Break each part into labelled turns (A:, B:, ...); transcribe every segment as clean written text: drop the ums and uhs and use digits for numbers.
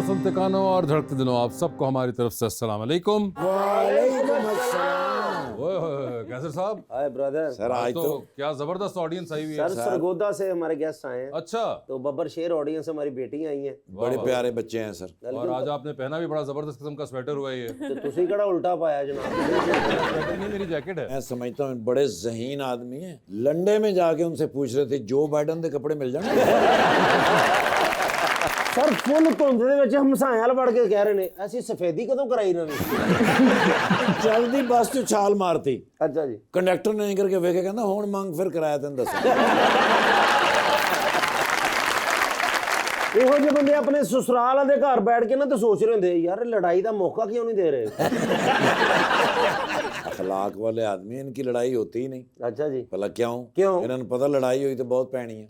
A: सुनते कानों और धड़कते दिनों, आप सबको हमारी तरफ से अस्सलाम वालेकुम।
B: वालेकुम अस्सलाम।
A: ओए कैसर साहब?
C: Hi brother.
B: सर आज तो
A: क्या जबरदस्त ऑडियंस आई हुई है।
C: सर सरगोदा से हमारे गेस्ट आए हैं।
A: अच्छा,
C: तो बब्बर शेर ऑडियंस से हमारी बेटी आई हैं।
B: बड़े प्यारे बच्चे हैं सर।
A: और आज आपने पहना भी बड़ा जबरदस्त किस्म का स्वेटर हुआ है ये।
C: तो तुसी कड़ा उल्टा पाया जनाब।
A: स्वेटर नहीं, मेरी जैकेट है।
B: मैं समझता हूँ बड़े ज़हीन आदमी हैं। लंडे में जाके उनसे पूछ रहे थे जो बाइडन के कपड़े मिल जाएंगे।
C: सर फुल धुंध दे विच हमसाए वाल वड़ के कह रहे ने ऐसी सफेदी कदों कराई इन्होंने।
B: चलदी बस च छाल मारती।
C: अच्छा जी।
B: कंडक्टर ने करके वेखे कहना हुण मंग फिर किराया तैनूं दस।
C: ਇਹੋ ਜਿਹੇ ਬੰਦੇ ਆਪਣੇ ਸਸੁਰਾਲ ਦੇ ਘਰ ਬੈਠ ਕੇ ਨਾ ਤੇ ਸੋਚ ਰਹੇ ਹੁੰਦੇ यार लड़ाई का मौका क्यों नहीं दे रहे।
B: अखलाक वाले आदमी, इनकी लड़ाई होती ही नहीं।
C: अच्छा जी।
B: भला क्यों?
C: क्यों?
B: इन्होंने पता लड़ाई हुई तो बहुत पैनी है।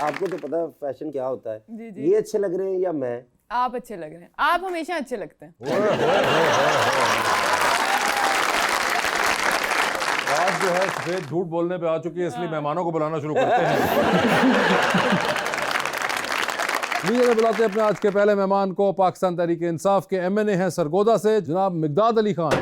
C: आपको तो पता है फैशन क्या होता है।
D: जी, जी।
C: ये अच्छे लग रहे हैं या मैं?
D: आप अच्छे लग रहे हैं, आप हमेशा अच्छे लगते हैं।
A: आज जो है सफेद झूठ बोलने पे आ चुकी है, इसलिए मेहमानों को बुलाना शुरू करते हैं। लीजिए बुलाते हैं अपने आज के पहले मेहमान को। पाकिस्तान तहरीक इंसाफ के MNA हैं सरगोदा से जनाब मिकदाद अली खान।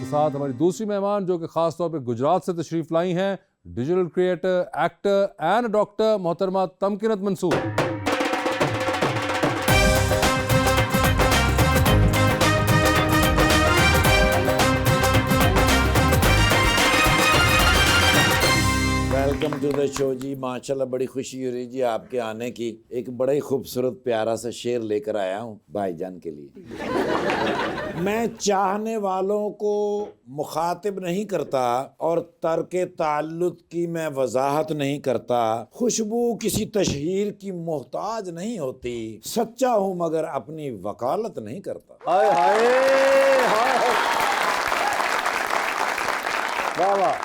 A: साथ हमारी दूसरी मेहमान जो कि खास तौर पे गुजरात से तशरीफ लाई हैं, digital creator, actor and doctor मोहतरमा Tamkeenat Mansoor.
B: Welcome to the show ji. माशाल्लाह बड़ी खुशी हो रही जी आपके आने की। एक बड़ा ही खूबसूरत प्यारा सा शेर लेकर आया हूँ भाईजान के लिए। मैं चाहने वालों को मुखातिब नहीं करता और तर्के ताल्लुक की मैं वजाहत नहीं करता। खुशबू किसी तशहीर की मोहताज नहीं होती। सच्चा हूँ मगर अपनी वकालत नहीं करता।
C: हाय हाय हाय। वाह वाह।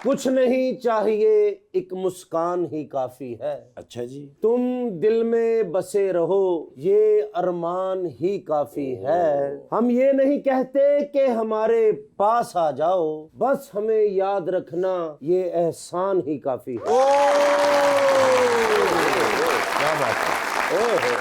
C: कुछ नहीं चाहिए एक मुस्कान ही काफी है।
B: अच्छा जी।
C: तुम दिल में बसे रहो ये अरमान ही काफी है। हम ये नहीं कहते कि हमारे पास आ जाओ, बस हमें याद रखना ये एहसान ही काफी है।
A: क्या बात है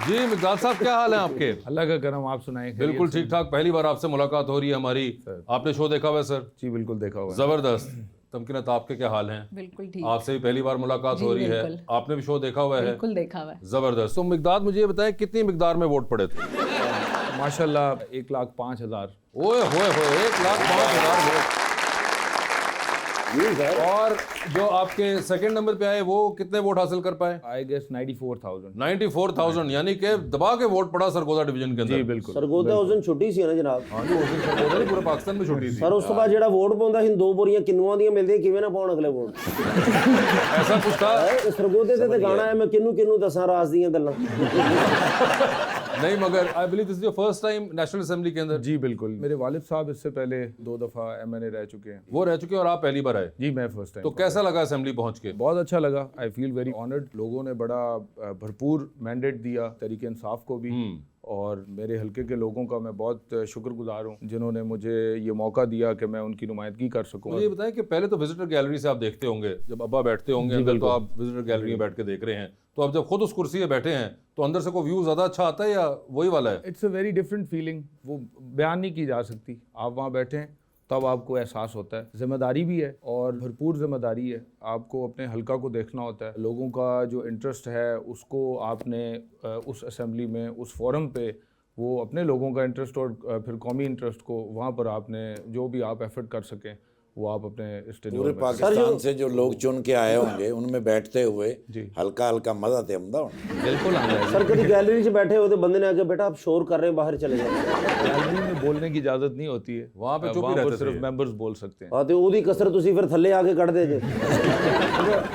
A: जी। मिकदाद साहब क्या हाल है आपके?
E: अल्लाह का करम, आप सुनाएं।
A: बिल्कुल ठीक ठाक। पहली बार आपसे मुलाकात हो रही है हमारी। आपने शो देखा हुआ है सर?
E: जी बिल्कुल देखा हुआ है।
A: जबरदस्त। तमकीनत आपके क्या हाल हैं?
F: बिल्कुल ठीक।
A: आपसे भी पहली बार मुलाकात हो रही है। आपने भी शो देखा हुआ है?
F: बिल्कुल देखा हुआ है।
A: जबरदस्त। तो मिकदाद मुझे ये बताएं कितनी मिकदार में वोट पड़े थे?
E: माशाल्लाह 1,05,000।
A: ओए होए होए 1,05,000 वोट। और जो आपके सेकंड नंबर पे आए वो कितने वोट हासिल कर पाए?
E: I guess 94,000।
A: 94,000, यानी कि दबा के वोट पड़ा सरगोदा डिवीजन के अंदर।
E: जी बिल्कुल।
C: सरगोदा उस दिन छुट्टी सी ना जनाब।
A: हाँ जी, उस दिन सरगोदा नहीं पूरे पाकिस्तान में छुट्टी थी।
C: सर उस तो बाद जेड़ा वोट पाਉਂਦਾ ਸੀ 2 बोरियां किन्नुआं ਦੀਆਂ ਮਿਲਦੀਆਂ ਕਿਵੇਂ ਨਾ ਪਾਉਣ ਅਗਲੇ ਵੋਟ।
A: ऐसा कुछ था?
C: ਸਰਗੋਦੇ ਤੇ ਤੇ ਗਾਣਾ ਹੈ ਮੈਂ ਕਿੰਨੂੰ ਕਿੰਨੂੰ ਦੱਸਾਂ ਰਾਜ਼ ਦੀਆਂ ਗੱਲਾਂ।
A: नहीं मगर I believe this is your first time national assembly के अंदर।
E: जी बिल्कुल। मेरे वालिद साहब इससे पहले 2 दफ़ा MNA रह चुके हैं।
A: वो रह चुके हैं और आप पहली बार आए?
E: जी मैं फर्स्ट टाइम।
A: तो कैसा लगा असेंबली पहुंच के?
E: बहुत अच्छा लगा। I feel very honoured. लोगों ने बड़ा भरपूर मैंडेट दिया तहरीक इंसाफ को भी, और मेरे हल्के के लोगों का मैं बहुत शुक्रगुजार हूँ जिन्होंने मुझे ये मौका दिया कि मैं उनकी नुमाइंदगी कर सकूँ।
A: मुझे ये बताएं कि पहले तो विजिटर गैलरी से आप देखते होंगे, जब अब्बा बैठते होंगे अंदर तो आप विजिटर गैलरी में बैठ के देख रहे हैं, तो अब जब खुद उस कुर्सी पे बैठे हैं तो अंदर से कोई व्यू ज़्यादा अच्छा आता है या वही वाला है?
E: It's a very different feeling. वो बयान नहीं की जा सकती। आप वहाँ बैठे हैं तब आपको एहसास होता है। जिम्मेदारी भी है और भरपूर जिम्मेदारी है। आपको अपने हल्का को देखना होता है। लोगों का जो इंटरेस्ट है उसको आपने उस असेंबली में, उस फोरम पे, वो अपने लोगों का इंटरेस्ट और फिर कौमी इंटरेस्ट को वहाँ पर आपने जो भी आप एफर्ट कर सकें वो आप अपने
B: पूरे पाकिस्तान से जो लोग चुन के आए होंगे उनमें बैठते हुए हल्का हल्का मजा ते आंदा होना।
E: बिल्कुल आंदा है।
C: सर कभी गैलरी से बैठे हो तो बंदे ने आके बेटा आप शोर कर रहे हैं बाहर चले जाओ।
E: गैलरी में बोलने की इजाजत नहीं होती है।
A: वहाँ पे चुप ही
E: वहाँ पर
A: रहते
E: सिर्फ
A: थे।
E: मेंबर्स बोल सकते हैं।
C: हाँ तो ਉਹਦੀ ਕਸਰ ਤੁਸੀਂ ਫਿਰ ਥੱਲੇ ਆ ਕੇ ਕੱਢ ਦੇ ਜੇ।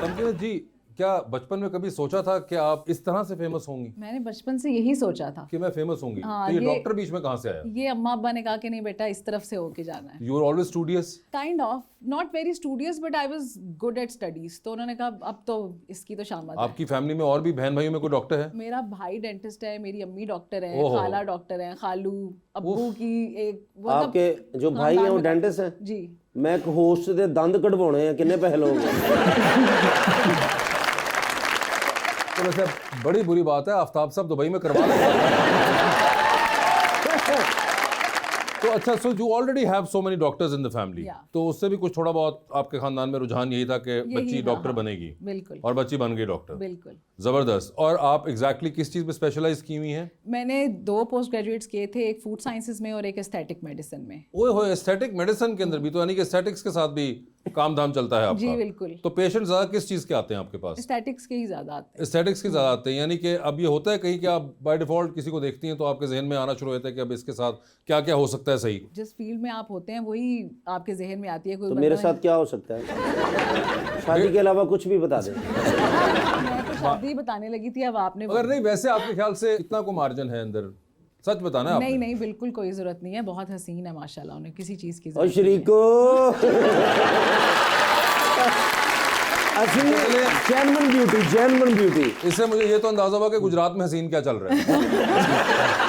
A: तमकीनत जी क्या बचपन में कभी सोचा था कि आप इस तरह से फेमस होंगी
F: मैंने बचपन से यही सोचा था।
A: कि मैं फेमस होंगी?
F: हाँ,
A: तो ये
F: ये-
A: डॉक्टर बीच में कहाँ से आया?
F: ये अम्मा अब्बा ने कहा कि नहीं बेटा इस तरफ से होके जाना है।
A: You are always studious?
F: Kind of, not very studious but I was good at studies. तो उन्होंने कहा अब तो इसकी तो शामत है।
A: आपकी फैमिली में और भी बहन भाइयों में कोई डॉक्टर है?
F: मेरा भाई डेंटिस्ट है, मेरी अम्मी डॉक्टर है,
A: ओहो।
F: खाला डॉक्टर है, खालू अब्बू की एक मतलब
C: आपके जो भाई हैं वो डेंटिस्ट हैं?
F: जी।
C: मैं एक होस्ट दे दंद कढवाने हैं, किन्ने पैसे लोगे?
A: तो वैसे बड़ी बुरी बात है, आफ्ताब साहब दुबई में करवा लें। तो अच्छा, so you already have so many doctors in the family,
F: Yeah.
A: तो उससे भी कुछ थोड़ा बहुत आपके खानदान में रुझान यही था कि बच्ची
F: था,
A: डॉक्टर
F: हाँ।
A: बनेगी,
F: बिल्कुल
A: और बच्ची बन गई डॉक्टर।
F: बिल्कुल।
A: जबरदस्त। और आप एग्जैक्टली किस चीज में स्पेशलाइज की हुई हैं?
F: मैंने 2 पोस्ट ग्रेजुएट्स किए थे, एक फूड साइंसेज में और एक एस्थेटिक मेडिसिन में।
A: ओए होए, एस्थेटिक मेडिसिन के अंदर भी, तो यानी कि एस्थेटिक्स के साथ भी काम धाम चलता है आपका?
F: जी बिल्कुल।
A: तो पेशेंट ज्यादा किस चीज के आते हैं आपके पास?
F: एस्थेटिक्स के ही ज्यादा आते हैं।
A: एस्थेटिक्स के ज्यादा आते हैं, यानी कि अब ये होता है कहीं कि आप बाय डिफॉल्ट किसी को देखती हैं तो आपके जहन में आना शुरू होता है कि अब इसके साथ क्या क्या हो सकता है सही।
F: जिस फील्ड में आप होते हैं वही आपके जहन में आती है। कोई
C: तो
F: बंदा
C: मेरे
F: है-
C: साथ क्या हो सकता है? शादी के अलावा कुछ भी बता दें।
F: मैं तो शादी बताने लगी थी, अब आपने
A: अगर नहीं, वैसे आपके ख्याल से कितना को मार्जिन है अंदर? सच बताना है
F: नहीं
A: आपने।
F: नहीं बिल्कुल कोई जरूरत नहीं है, बहुत हसीन है माशाल्लाह, उन्हें किसी चीज की
C: और
F: जरूरत नहीं है।
C: शरीको असली जैनमन ब्यूटी, जैनमन ब्यूटी।
A: इससे मुझे ये तो अंदाजा हुआ कि गुजरात में हसीन क्या चल रहा है।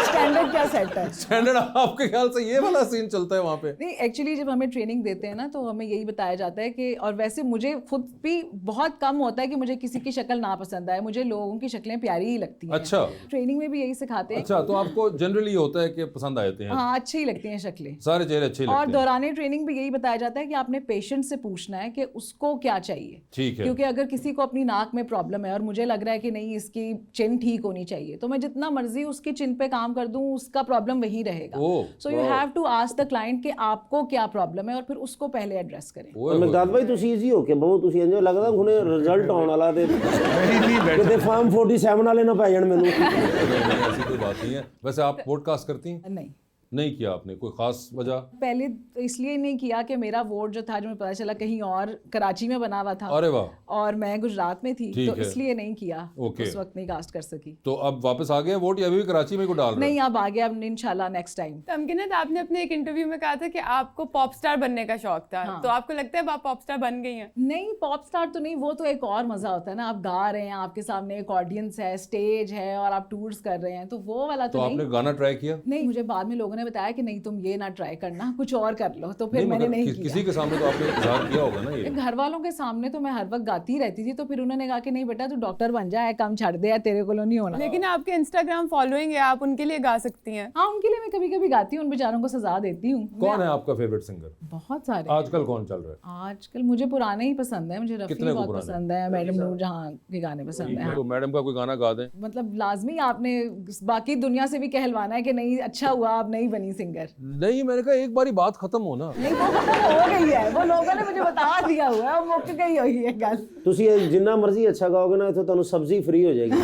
F: स्टैंडर्ड क्या सेट है?
A: स्टैंडर्ड आपके ख्याल से ये वाला सीन चलता है वहाँ पे?
F: नहीं, एक्चुअली जब हमें ट्रेनिंग देते हैं ना तो हमें यही बताया जाता है कि, और वैसे मुझे खुद भी बहुत कम होता है कि मुझे किसी की शक्ल ना पसंद आए, मुझे लोगों की शक्लें प्यारी ही लगती हैं।
A: अच्छा।
F: ट्रेनिंग में भी यही सिखाते हैं।
A: अच्छा, तो आपको जनरली ये होता है कि पसंद आते हैं?
F: हाँ, अच्छी ही लगती हैं शक्लें।
A: सारे चेहरे अच्छे
F: और
A: लगते हैं?
F: दौरान ट्रेनिंग भी यही बताया जाता है कि आपने पेशेंट से पूछना है कि उसको क्या चाहिए।
A: ठीक है।
F: क्योंकि अगर किसी को अपनी नाक में प्रॉब्लम है और मुझे लग रहा है कि नहीं इसकी चिन ठीक होनी चाहिए, तो मैं जितना मर्जी उसकी चिन पे काम कर दूं, उसका प्रॉब्लम वही रहेगा।
A: Oh,
F: so you have to ask the client कि आपको क्या प्रॉब्लम है और फिर उसको पहले एड्रेस करें।
A: ओए होए।
C: मकदाद भाई तुसी इजी हो के बहुत, तुसी इंज लगदा हुणे रिजल्ट आउण वाला ते किते फॉर्म 47 वाले ना पै जाण मैनू।
A: नहीं, ऐसी कोई बात नहीं है। वैसे आप पॉडकास्ट करती हैं?
F: नहीं,
A: नहीं किया आपने? कोई खास वजह?
F: पहले तो इसलिए नहीं किया कि मेरा वोट जो था, जो मुझे पता चला कहीं और कराची में बना हुआ था
A: अरे वाह।
F: और मैं गुजरात में थी,
A: ठीक
F: तो
A: है।
F: इसलिए नहीं किया।
A: ओके।
F: उस वक्त नहीं कास्ट कर सकी।
A: तो अब वापस आ गए वोट या अभी भी कराची में को डाल रहे हैं?
F: नहीं, अब आ गया, अब इंशाल्लाह नेक्स्ट टाइम।
D: तमकिनत, आपने अपने एक इंटरव्यू में कहा था कि आपको पॉप स्टार बनने का शौक था, तो आपको लगता है अब आप पॉप स्टार बन गई हैं?
F: नहीं, पॉप स्टार तो नहीं, वो तो एक और मजा होता है ना, आप गा रहे हैं, आपके सामने एक ऑडियंस है, स्टेज है और आप टूर्स कर रहे हैं, तो वो वाला
A: तो
F: तो
A: आपने
F: नहीं।
A: गाना ट्राई किया?
F: नहीं, मुझे बाद में लोगों ने बताया कि नहीं तुम ये ना ट्राई करना, कुछ और कर लो, तो फिर
A: नहीं,
F: मैंने
A: मगर
F: नहीं
A: किसी
F: किया।
A: के सामने तो आपने इज़हार किया होगा ना ये?
F: घर वालों के सामने तो मैं हर वक्त गाती रहती थी, तो फिर उन्होंने कहा कि नहीं बेटा तू डॉक्टर बन जाए, काम छड़ दे, तेरे को नहीं होना।
D: लेकिन आपके इंस्टाग्राम फॉलोइंग है, आप उनके लिए गा सकती हैं।
F: हाँ, उनके लिए मैं कभी कभी गाती हूँ, उन बेचारों को सजा देती हूँ।
A: कौन है आपका फेवरेट सिंगर
F: बहुत सारे।
A: आजकल? कौन चल रहा है
F: आजकल मुझे पुराने ही पसंद है, मुझे रफी
A: कितने को
F: बहुत
A: पुराने?
F: पसंद है, मैडम नूरजहां के गाने पसंद है।
A: तो मैडम का कोई गाना गा दें।
F: मतलब लाजमी आपने बाकी दुनिया से भी कहलवाना है कि नहीं अच्छा हुआ आप नहीं बनी सिंगर।
A: नहीं, मैंने कहा एक बारी बात खत्म हो ना।
F: नहीं, वो खत्म हो गई है, वो लोगों ने मुझे बता दिया हुआ है, वो मुक गई हुई है गल।
C: तुसी जिन्ना मर्जी अच्छा गाओगे ना, इत्थों तुहानू सब्जी फ्री हो जाएगी।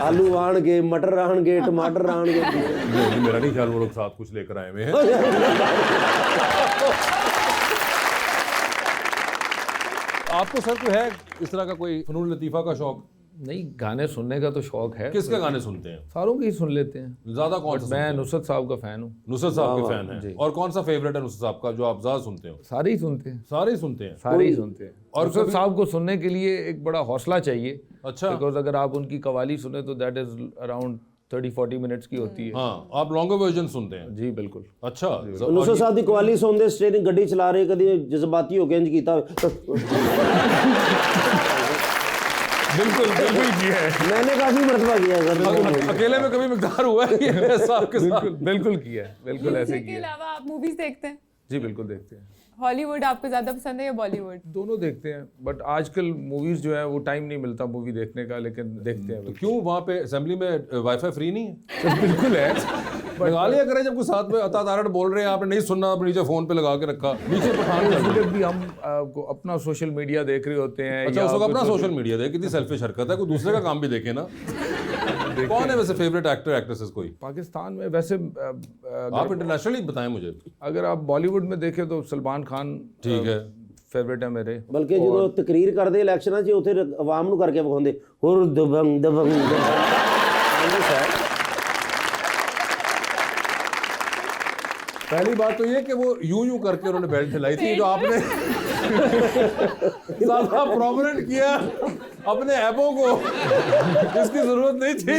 C: आलू आणगे, मटर आणगे, टमाटर आणगे।
A: नहीं, मेरा नहीं ख्याल वो लोग साथ कुछ लेकर आए हुए हैं। आपको सर कोई है इस तरह का कोई फनून लतीफ़ा का शौक?
E: नहीं, गाने सुनने का तो शौक है,
A: किसके गाने सुनते हैं?
E: सारों के ही सुन लेते हैं।
A: ज्यादा कौन सा?
E: मैं नुसरत साहब का फैन हूँ।
A: नुसरत साहब के फैन हैं। और कौन सा फेवरेट है नुसरत साहब का जो आप ज्यादा सुनते हो?
E: सारे ही सुनते हैं,
A: सारे ही सुनते हैं।
E: सारे ही सुनते हैं।
A: और
E: और नुसरत
A: कभी-
E: साहब को सुनने के लिए एक बड़ा हौसला चाहिए।
A: अच्छा।
E: बिकॉज अगर आप उनकी कवाली सुने तो दैट इज अराउंड 30-40 मिनट्स की होती है।
A: हाँ, आप लॉन्गर वर्जन सुनते हैं?
E: जी बिल्कुल।
A: अच्छा।
C: नुसरत साहब दी कवाली सुनदे स्टेरिंग गड्डी चला रहे, कदी जज्बाती हो के इंज कीता
E: बिल्कुल बिल्कुल किया है।
C: मैंने काफी मरतबा किया है सर।
A: अकेले में कभी मिकदार हुआ है ये साहब के साथ?
E: बिल्कुल किया है, बिल्कुल ऐसे
D: इसके
E: किया है।
D: अलावा आप मूवीज देखते हैं?
E: जी बिल्कुल देखते हैं,
D: हॉलीवुड आपको ज्यादा पसंद है या बॉलीवुड?
E: दोनों देखते हैं, बट आजकल मूवीज जो है वो टाइम नहीं मिलता मूवी देखने का, लेकिन देखते हैं।
A: क्यों वहाँ पे असेंबली में वाईफाई फ्री नहीं है?
E: तो बिल्कुल है,
A: लगा लिया करें जब कोई साथ में अतातारट बोल रहे हैं, आपने नहीं सुनना, आप नीचे फोन पे लगा के रखा, नीचे पठान कर दिया।
E: जब भी हम को अपना सोशल मीडिया देख रहे होते हैं।
A: अच्छा,
E: या
A: उसको अपना
E: कुछ-
A: सोशल मीडिया दे, कितनी सेल्फिश हरकत है, कोई दूसरे का काम भी देखे ना। कौन है वैसे फेवरेट एक्टर एक्ट्रेसेस कोई?
E: पाकिस्तान में वैसे
A: आप इंटरनेशनली बताएं मुझे।
E: अगर आप बॉलीवुड में देखें तो सलमान खान
A: ठीक है।
E: फेवरेट है मेरे।
C: ਬਲਕਿ ਜਦੋਂ ਤਕਰੀਰ ਕਰਦੇ ਇਲੈਕਸ਼ਨਾਂ 'ਚ ਉੱਥੇ ਆਵਾਮ ਨੂੰ ਕਰਕੇ ਵਿਖਾਉਂਦੇ ਹੁਰ ਦਬੰਗ ਦਬੰਗ
A: पहली बात तो ये कि वो यूं करके उन्होंने बेल्ट हिलाई थी, जो आपने ज्यादा प्रोमिनेंट किया अपने ऐपों को, इसकी जरूरत नहीं थी।